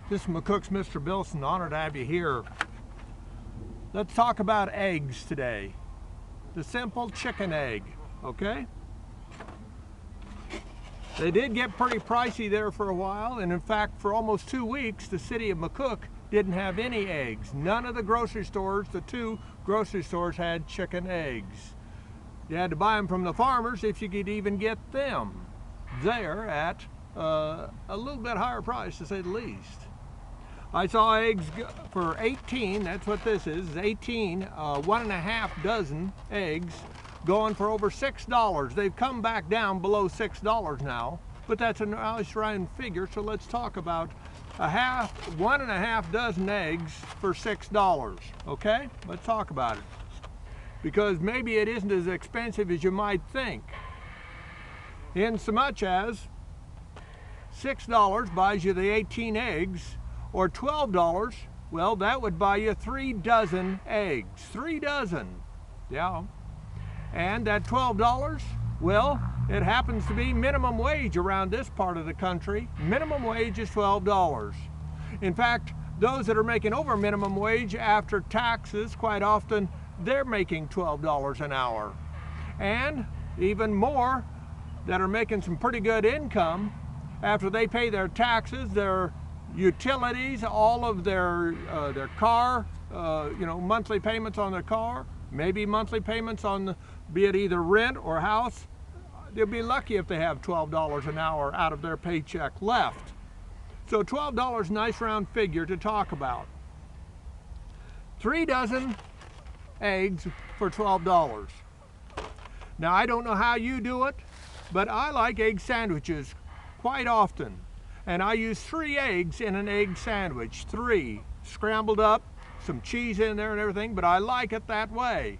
This is McCook's Mr. Bilson. Honored to have you here. Let's talk about eggs today. The simple chicken egg, okay? They did get pretty pricey there for a while, and in fact, for almost 2 weeks, the city of McCook didn't have any eggs. None of the grocery stores, the 2 grocery stores, had chicken eggs. You had to buy them from the farmers if you could even get them there at a little bit higher price, to say the least. I saw eggs for 18, that's what this is, 18, 1.5 dozen eggs going for over $6. They've come back down below $6 now, but that's a nice round figure, so let's talk about 1.5 dozen eggs for $6, okay? Let's talk about it. Because maybe it isn't as expensive as you might think. In so much as $6 buys you the 18 eggs, or $12, well, that would buy you 3 dozen eggs. 3 dozen, yeah. And that $12, well, it happens to be minimum wage around this part of the country. Minimum wage is $12. In fact, those that are making over minimum wage after taxes, quite often, they're making $12 an hour. And even more that are making some pretty good income after they pay their taxes, their utilities, all of their car, monthly payments on their car, maybe monthly payments on, be it either rent or house. They'll be lucky if they have $12 an hour out of their paycheck left. So $12, nice round figure to talk about. 3 dozen eggs for $12. Now, I don't know how you do it, but I like egg sandwiches quite often. And I use 3 eggs in an egg sandwich. 3 scrambled up, some cheese in there and everything, but I like it that way.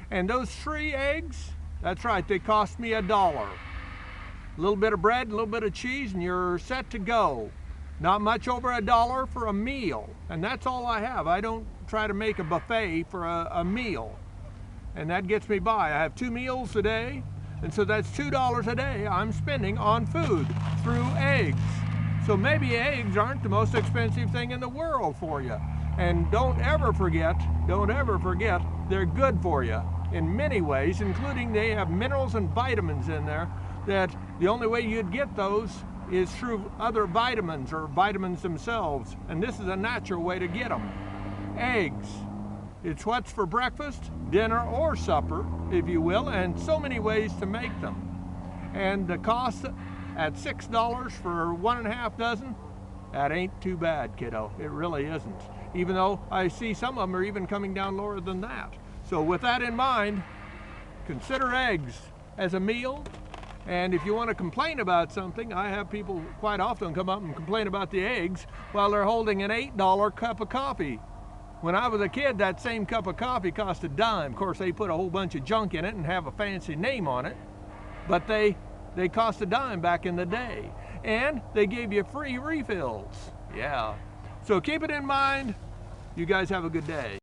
And those 3 eggs, that's right, they cost me $1. A little bit of bread, a little bit of cheese, and you're set to go. Not much over $1 for a meal, and that's all I have. I don't try to make a buffet for a meal, and that gets me by. I have 2 meals a day, and so that's $2 a day I'm spending on food through eggs. So maybe eggs aren't the most expensive thing in the world for you. And don't ever forget, they're good for you in many ways, including they have minerals and vitamins in there that the only way you'd get those is through other vitamins or vitamins themselves. And this is a natural way to get them. Eggs. It's what's for breakfast, dinner, or supper, if you will, and so many ways to make them. And the cost at $6 for 1.5 dozen, that ain't too bad, kiddo. It really isn't. Even though I see some of them are even coming down lower than that. So with that in mind, consider eggs as a meal. And if you want to complain about something, I have people quite often come up and complain about the eggs while they're holding an $8 cup of coffee. When I was a kid, that same cup of coffee cost $0.10. Of course, they put a whole bunch of junk in it and have a fancy name on it, but they cost $0.10 back in the day. And they gave you free refills. Yeah. So keep it in mind. You guys have a good day.